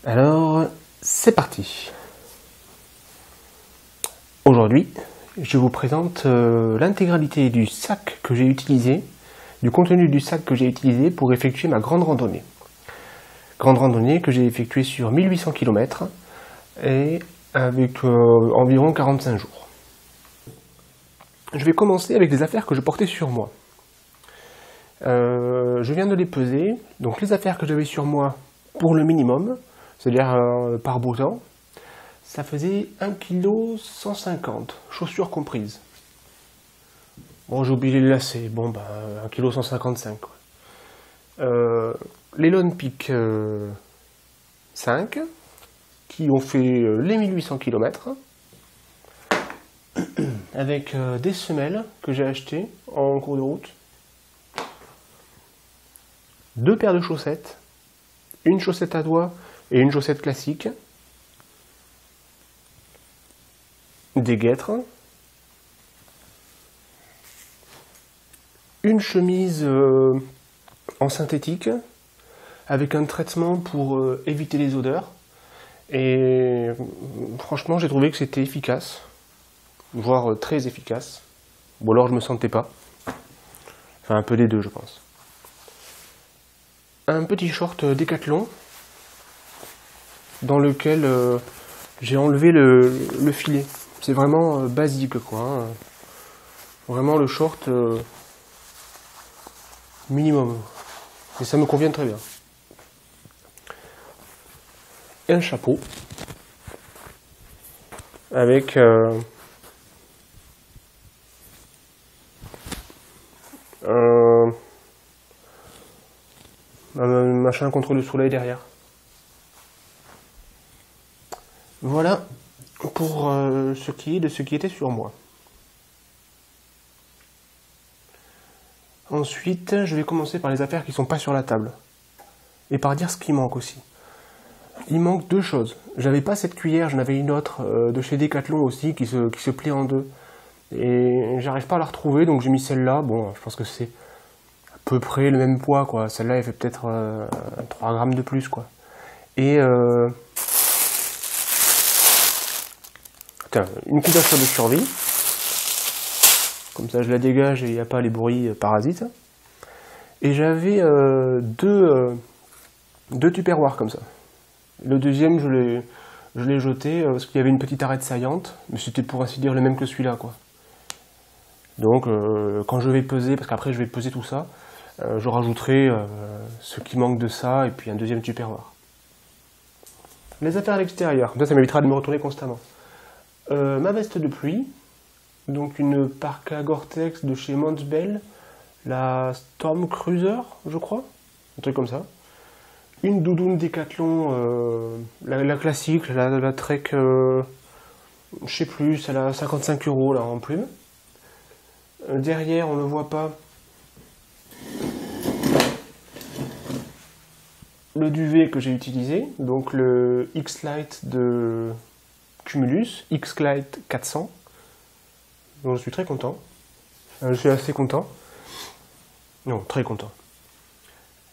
Alors, c'est parti. Aujourd'hui, je vous présente l'intégralité du sac que j'ai utilisé, du contenu du sac que j'ai utilisé pour effectuer ma grande randonnée. Grande randonnée que j'ai effectuée sur 1800 km et avec environ 45 jours. Je vais commencer avec les affaires que je portais sur moi. Je viens de les peser, donc les affaires que j'avais sur moi pour le minimum, c'est-à-dire par beau temps, ça faisait 1,150 kg, chaussures comprises. Bon, j'ai oublié les lacets, bon ben 1,155 kg. Les Lone Peak 5, qui ont fait les 1800 km, avec des semelles que j'ai achetées en cours de route, 2 paires de chaussettes, une chaussette à doigts et une chaussette classique, des guêtres, une chemise en synthétique avec un traitement pour éviter les odeurs, et franchement j'ai trouvé que c'était efficace, voire très efficace, ou alors je me sentais pas, enfin un peu des deux je pense. Un petit short Décathlon dans lequel j'ai enlevé le filet. C'est vraiment basique quoi, hein. Vraiment le short minimum. Et ça me convient très bien. Et un chapeau avec un machin contre le soleil derrière. Voilà pour ce qui est de ce qui était sur moi. Ensuite, je vais commencer par les affaires qui ne sont pas sur la table. Et par dire ce qui manque aussi. Il manque 2 choses. J'avais pas cette cuillère, j'en avais une autre de chez Decathlon aussi qui se plie en 2. Et j'arrive pas à la retrouver, donc j'ai mis celle-là. Bon, je pense que c'est à peu près le même poids, quoi. Celle-là, elle fait peut-être 3 grammes de plus, quoi. Et une couverture de survie. Comme ça, je la dégage et il n'y a pas les bruits parasites. Et j'avais deux tupperwares comme ça. Le deuxième, je l'ai jeté parce qu'il y avait une petite arête saillante, mais c'était pour ainsi dire le même que celui-là, quoi. Donc, quand je vais peser, parce qu'après je vais peser tout ça, je rajouterai ce qui manque de ça et puis un deuxième tupperware. Les affaires à l'extérieur, ça m'évitera de me retourner constamment. Ma veste de pluie, donc une parka Gore-Tex de chez Montbell, la Storm Cruiser, je crois, un truc comme ça. Une doudoune Décathlon, la classique, la Trek, je sais plus, elle a 55 € là en plume. Derrière, on ne le voit pas, le duvet que j'ai utilisé, donc le X-Lite de Cumulus, X-Lite 400. Donc je suis très content. Je suis assez content. Non, très content.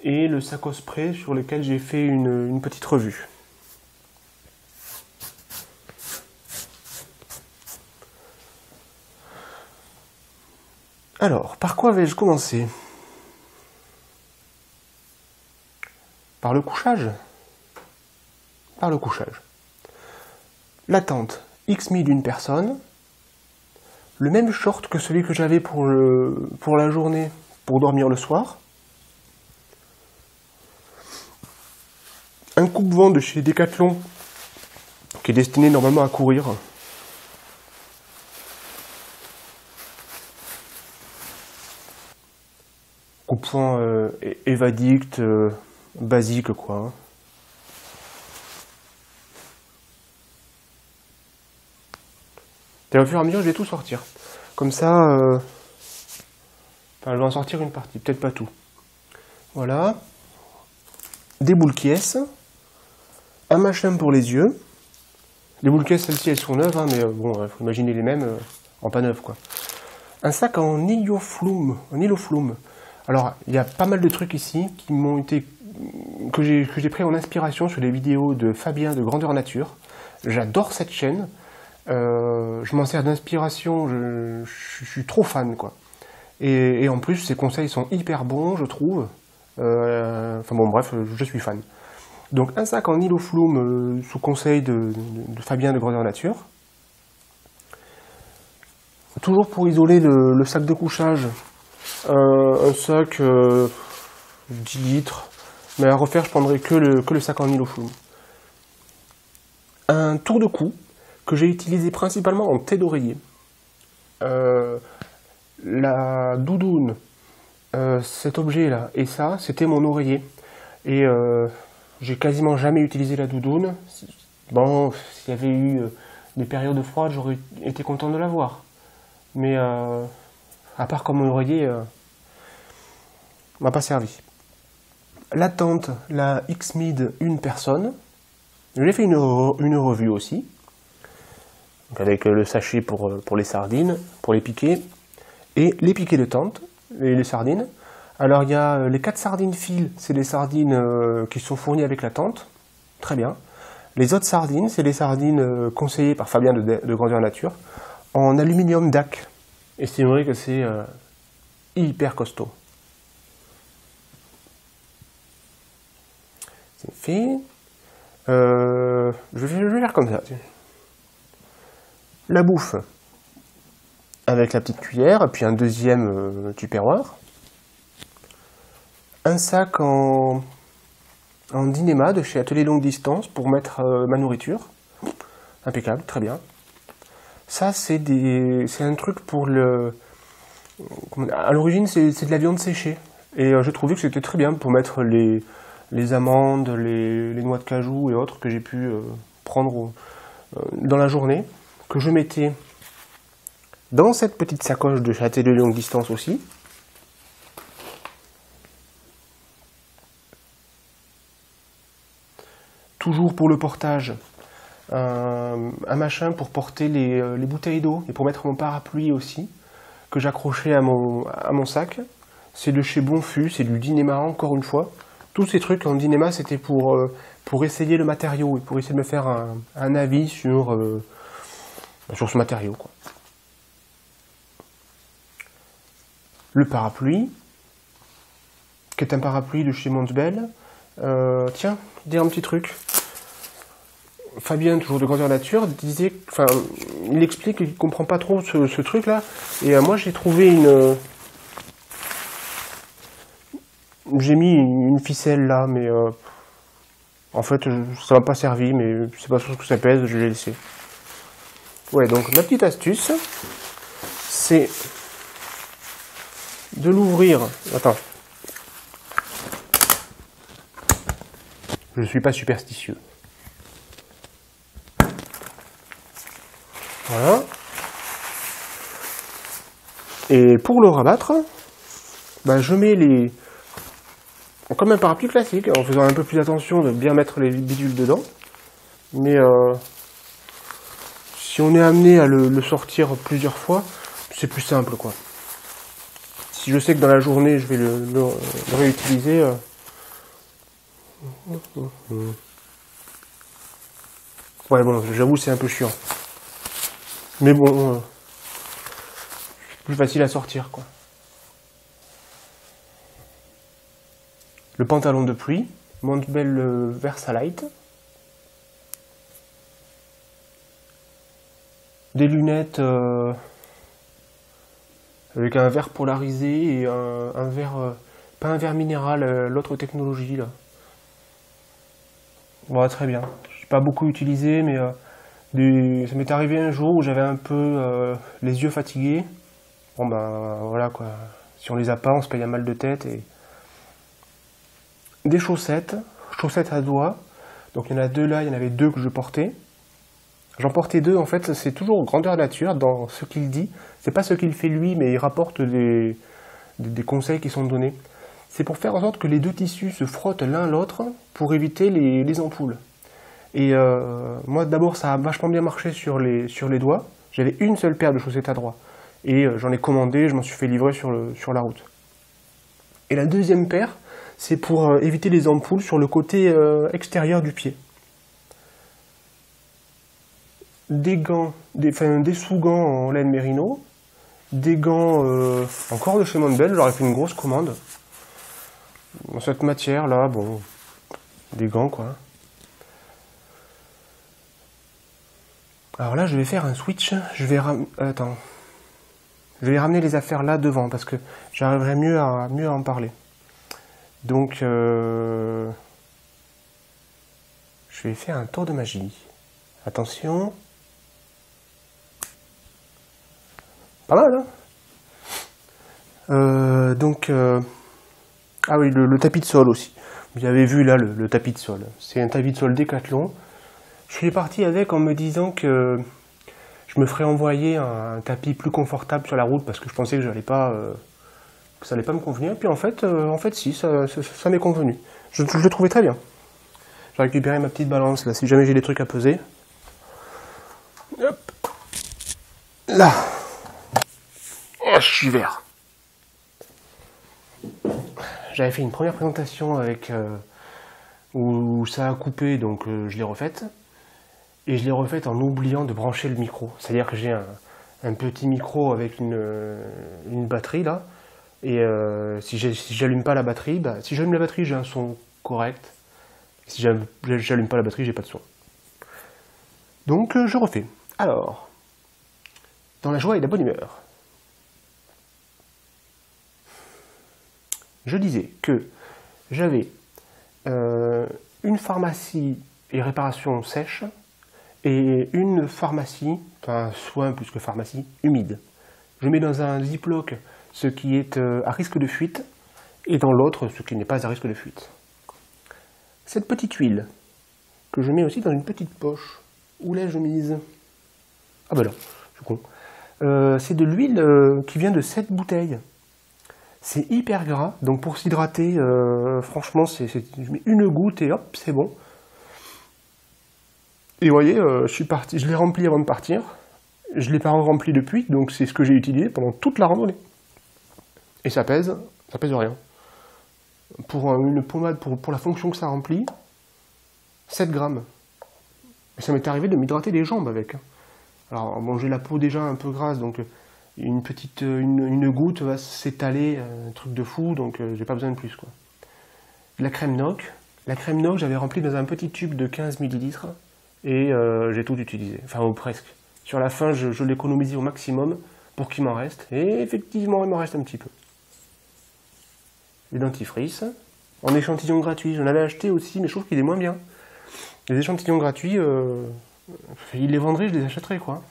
Et le sac au spray sur lequel j'ai fait une petite revue. Alors, par quoi vais-je commencer? Par le couchage? Par le couchage. La tente X1000 d'une personne, le même short que celui que j'avais pour la journée, pour dormir le soir, un coupe-vent de chez Decathlon qui est destiné normalement à courir, coupe-vent Evadict basique quoi. Et au fur et à mesure je vais tout sortir, comme ça enfin, je vais en sortir une partie, peut-être pas tout. Voilà, des boules caisses, un machin pour les yeux. Les boules caisses, celles-ci, elles sont neuves, hein, mais bon, faut imaginer les mêmes en pas neuf, quoi. Un sac en Iloflume. Alors, il y a pas mal de trucs ici qui m'ont été que j'ai pris en inspiration sur les vidéos de Fabien de Grandeur Nature. J'adore cette chaîne. Je m'en sers d'inspiration, je suis trop fan, quoi. Et en plus, ses conseils sont hyper bons, je trouve. Enfin bon, bref, je suis fan. Donc un sac en nylon flume sous conseil de Fabien de Grandeur Nature. Toujours pour isoler le sac de couchage, un sac 10 litres, mais à refaire je prendrai que le sac en nylon flume. Un tour de cou que j'ai utilisé principalement en tête d'oreiller. La doudoune, cet objet là, et ça, c'était mon oreiller. Et j'ai quasiment jamais utilisé la doudoune. Bon, s'il y avait eu des périodes froides, j'aurais été content de l'avoir. Mais à part comme oreiller, m'a pas servi. La tente, la X-Mid une personne. J'ai fait une revue aussi. Donc avec le sachet pour les sardines, pour les piquets. Et les piquets de tente, les sardines. Alors il y a les 4 sardines fil, c'est les sardines qui sont fournies avec la tente. Très bien. Les autres sardines, c'est les sardines conseillées par Fabien de Grandeur Nature, en aluminium DAC. Et c'est vrai que c'est hyper costaud. C'est fait. Je vais faire comme ça. La bouffe avec la petite cuillère, puis un deuxième tupperware. Un sac en Dynéma de chez Atelier Longue Distance pour mettre ma nourriture. Impeccable, très bien. Ça, c'est un truc pour le... À l'origine, c'est de la viande séchée. Et j'ai trouvé que c'était très bien pour mettre les amandes, les noix de cajou et autres que j'ai pu prendre dans la journée, que je mettais dans cette petite sacoche de chez Atelier Longue Distance aussi. Toujours pour le portage, un machin pour porter les bouteilles d'eau et pour mettre mon parapluie aussi, que j'accrochais à mon sac. C'est de chez Bonfus, c'est du Dynéma encore une fois. Tous ces trucs en Dynéma, c'était pour essayer le matériau et pour essayer de me faire un avis sur ce matériau, quoi. Le parapluie, qui est un parapluie de chez Montbel. Tiens, dire un petit truc. Fabien, toujours de Grandeur Nature, disait, enfin, il explique qu'il ne comprend pas trop ce truc-là. Et moi, j'ai trouvé j'ai mis une ficelle là, mais en fait, ça m'a pas servi, mais c'est pas sûr que ça pèse, je l'ai laissé. Ouais, donc ma petite astuce, c'est de l'ouvrir. Attends. Je ne suis pas superstitieux. Voilà. Et pour le rabattre, bah, je mets comme un parapluie classique, en faisant un peu plus attention de bien mettre les bidules dedans. Mais si on est amené à le sortir plusieurs fois, c'est plus simple, quoi. Si je sais que dans la journée, je vais le réutiliser... Ouais, bon, j'avoue, c'est un peu chiant. Mais bon, plus facile à sortir, quoi. Le pantalon de pluie, Montbel Versalite. Des lunettes avec un verre polarisé et un verre, pas un verre minéral, l'autre technologie, là. Bon, très bien. Je n'ai pas beaucoup utilisé, mais ça m'est arrivé un jour où j'avais un peu les yeux fatigués. Bon ben voilà quoi. Si on les a pas, on se paye un mal de tête. Et des chaussettes à doigts. Donc il y en a deux là, il y en avait deux que je portais. J'en portais deux, en fait, c'est toujours Grandeur Nature dans ce qu'il dit. C'est pas ce qu'il fait lui, mais il rapporte des conseils qui sont donnés. C'est pour faire en sorte que les deux tissus se frottent l'un l'autre pour éviter les ampoules. Et moi, d'abord, ça a vachement bien marché sur les doigts. J'avais une seule paire de chaussettes à doigts. Et j'en ai commandé, je m'en suis fait livrer sur la route. Et la deuxième paire, c'est pour éviter les ampoules sur le côté extérieur du pied. Des gants, des sous-gants en laine mérino, des gants encore de chez Montbell, j'aurais fait une grosse commande. Dans cette matière là, bon, des gants quoi. Alors là je vais faire un switch, je vais ramener les affaires là devant parce que j'arriverai mieux à en parler. Donc je vais faire un tour de magie. Attention. Pas mal, hein. Ah oui, le tapis de sol aussi. Vous avez vu là le tapis de sol. C'est un tapis de sol Décathlon. Je suis parti avec en me disant que je me ferais envoyer un tapis plus confortable sur la route parce que je pensais que que ça allait pas me convenir. Puis en fait si, ça m'est convenu. Je le trouvais très bien. J'ai récupéré ma petite balance là, si jamais j'ai des trucs à peser. Hop. Là. Oh, je suis vert. J'avais fait une première présentation avec où ça a coupé, donc je l'ai refaite. Et je l'ai refaite en oubliant de brancher le micro. C'est-à-dire que j'ai un petit micro avec une batterie là. Et si j'allume pas la batterie, si j'allume la batterie, j'ai un son correct. Si j'allume pas la batterie, j'ai pas de son. Donc je refais. Alors, dans la joie et la bonne humeur. Je disais que j'avais une pharmacie et réparation sèche et une pharmacie, enfin soin plus que pharmacie, humide. Je mets dans un ziploc ce qui est à risque de fuite et dans l'autre ce qui n'est pas à risque de fuite. Cette petite huile que je mets aussi dans une petite poche. Où l'ai-je mise? Ah ben là, je suis con. C'est de l'huile qui vient de cette bouteille. C'est hyper gras, donc pour s'hydrater, franchement, je mets une goutte et hop, c'est bon. Et vous voyez, je l'ai rempli avant de partir. Je ne l'ai pas rempli depuis, donc c'est ce que j'ai utilisé pendant toute la randonnée. Et ça pèse rien. Pour une pommade, pour la fonction que ça remplit, 7 grammes. Et ça m'est arrivé de m'hydrater les jambes avec. Alors bon, j'ai la peau déjà un peu grasse, donc une goutte va s'étaler, un truc de fou, donc j'ai pas besoin de plus quoi. La crème Noc. La crème Noc, j'avais rempli dans un petit tube de 15 ml et j'ai tout utilisé, enfin ou presque. Sur la fin, je l'économisais au maximum pour qu'il m'en reste, et effectivement, il m'en reste un petit peu. Les dentifrices, en échantillon gratuit, j'en avais acheté aussi, mais je trouve qu'il est moins bien. Les échantillons gratuits, ils les vendraient, je les achèterais quoi.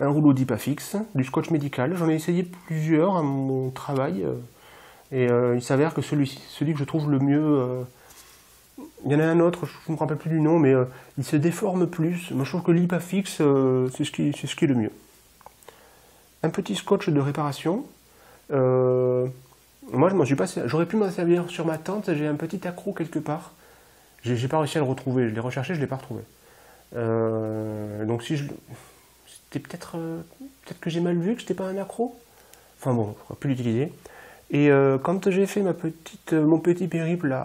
Un rouleau d'Ipafix, du scotch médical. J'en ai essayé plusieurs à mon travail. Et il s'avère que celui que je trouve le mieux... il y en a un autre, je ne me rappelle plus du nom, mais il se déforme plus. Moi je trouve que l'Ipafix, c'est ce qui est le mieux. Un petit scotch de réparation. Moi je m'en suis pas... J'aurais pu m'en servir sur ma tente, j'ai un petit accroc quelque part. J'ai pas réussi à le retrouver, je l'ai recherché, je l'ai pas retrouvé. Donc si je... C'était peut-être que j'ai mal vu, que c'était pas un accro. Enfin bon, je pourrais plus l'utiliser. Et quand j'ai fait mon petit périple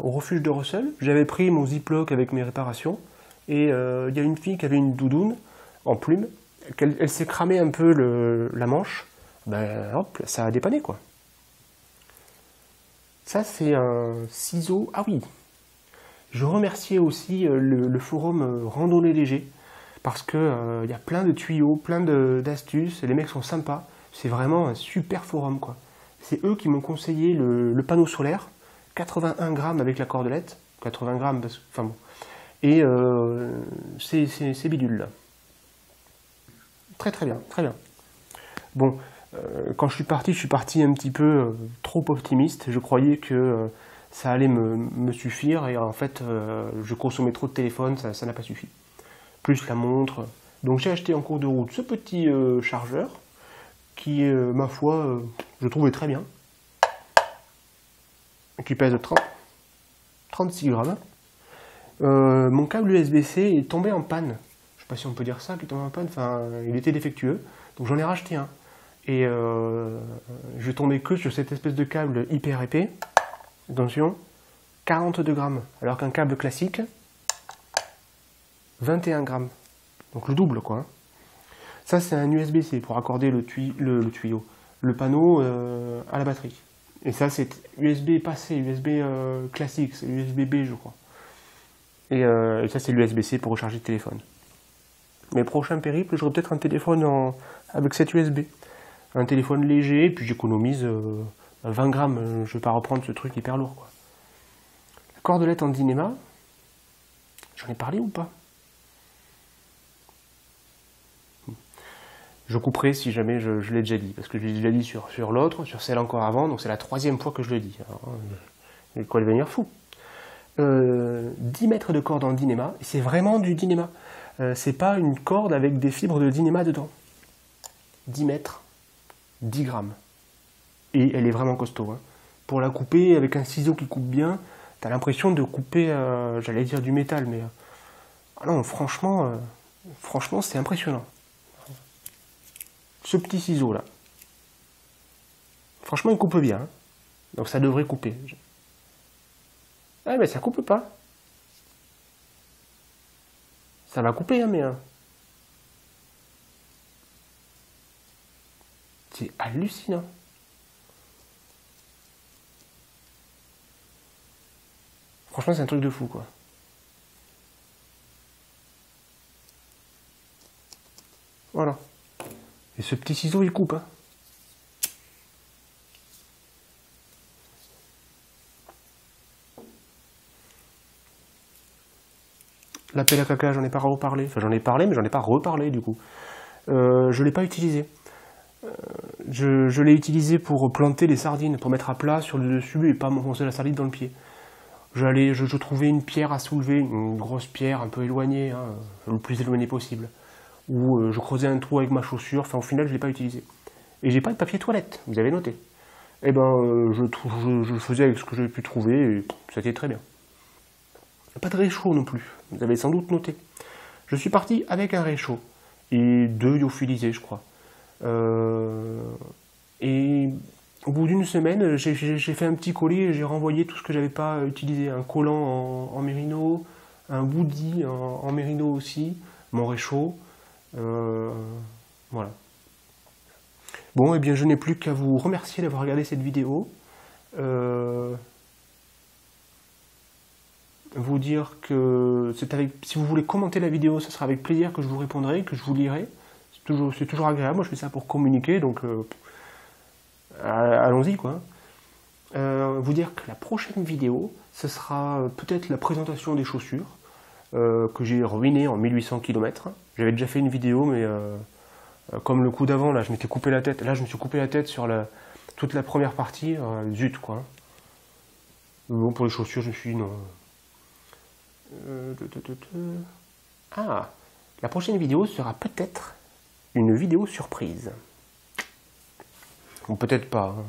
au refuge de Russell, j'avais pris mon ziploc avec mes réparations. Et il y a une fille qui avait une doudoune en plume. Elle s'est cramée un peu la manche. Ben hop, ça a dépanné quoi. Ça c'est un ciseau. Ah oui. Je remerciais aussi le forum Randonnée Léger. Parce que y a plein de tuyaux, plein d'astuces, et les mecs sont sympas. C'est vraiment un super forum, quoi. C'est eux qui m'ont conseillé le panneau solaire, 81 grammes avec la cordelette, 80 grammes, enfin bon. Et ces bidules-là. Très très bien, très bien. Bon, quand je suis parti un petit peu trop optimiste. Je croyais que ça allait me suffire, et en fait, je consommais trop de téléphone, ça n'a pas suffi. Plus la montre. Donc j'ai acheté en cours de route ce petit chargeur qui est, ma foi, je trouvais très bien. Qui pèse 36 grammes. Mon câble USB-C est tombé en panne. Je sais pas si on peut dire ça, qui est tombé en panne. Enfin, il était défectueux. Donc j'en ai racheté un. Et je tombais que sur cette espèce de câble hyper épais. attention, 42 grammes, alors qu'un câble classique, 21 grammes. Donc le double, quoi. Ça, c'est un USB-C pour accorder le tuyau, le panneau à la batterie. Et ça, c'est USB passé, USB classique, c'est USB-B, je crois. Et ça, c'est l'USB-C pour recharger le téléphone. Mes prochains périples, j'aurai peut-être un téléphone avec cette USB. Un téléphone léger, puis j'économise 20 grammes. Je ne vais pas reprendre ce truc hyper lourd, quoi. La cordelette en Dynéma, j'en ai parlé ou pas? Je couperai si jamais je l'ai déjà dit, parce que je l'ai déjà dit sur l'autre, sur celle encore avant, donc c'est la 3e fois que je le dis. Alors, il y a quoi devenir fou. 10 mètres de corde en Dynéma, c'est vraiment du Dynéma. C'est pas une corde avec des fibres de Dynéma dedans. 10 mètres, 10 grammes. Et elle est vraiment costaud. Hein. Pour la couper avec un ciseau qui coupe bien, t'as l'impression de couper, j'allais dire du métal, mais... ah non, franchement c'est impressionnant. Ce petit ciseau là, franchement il coupe bien, hein. Donc ça devrait couper. Ah mais ça coupe pas. Ça va couper hein, mais... c'est hallucinant. Franchement c'est un truc de fou quoi. Voilà. Et ce petit ciseau il coupe hein. La pelle à caca, j'en ai pas reparlé. Enfin, j'en ai parlé, mais j'en ai pas reparlé, du coup. Je l'ai pas utilisé. Je l'ai utilisé pour planter les sardines, pour mettre à plat sur le dessus et pas m'enfoncer la sardine dans le pied. Je trouvais une pierre à soulever, une grosse pierre un peu éloignée, hein, le plus éloignée possible. Où je creusais un trou avec ma chaussure. Enfin, au final, je l'ai pas utilisé. Et j'ai pas de papier toilette, vous avez noté. Eh ben, je faisais avec ce que j'avais pu trouver et ça était très bien. Pas de réchaud non plus, vous avez sans doute noté. Je suis parti avec un réchaud et 2 lyophilisés, je crois. Et au bout d'une semaine, j'ai fait un petit colis et j'ai renvoyé tout ce que j'avais pas utilisé. Un collant en mérino, un bouddie en mérino aussi, mon réchaud. Voilà. Bon, et bien je n'ai plus qu'à vous remercier d'avoir regardé cette vidéo. Vous dire que si vous voulez commenter la vidéo, ce sera avec plaisir que je vous répondrai, que je vous lirai. C'est toujours agréable, moi je fais ça pour communiquer, donc allons-y quoi. Vous dire que la prochaine vidéo, ce sera peut-être la présentation des chaussures que j'ai ruinées en 1800 km. J'avais déjà fait une vidéo, mais comme le coup d'avant, là je m'étais coupé la tête. Là je me suis coupé la tête sur toute la première partie, zut quoi. Bon, pour les chaussures, je me suis dit non. Ah, la prochaine vidéo sera peut-être une vidéo surprise. Ou peut-être pas. Hein.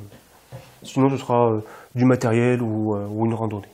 Sinon, ce sera du matériel ou une randonnée.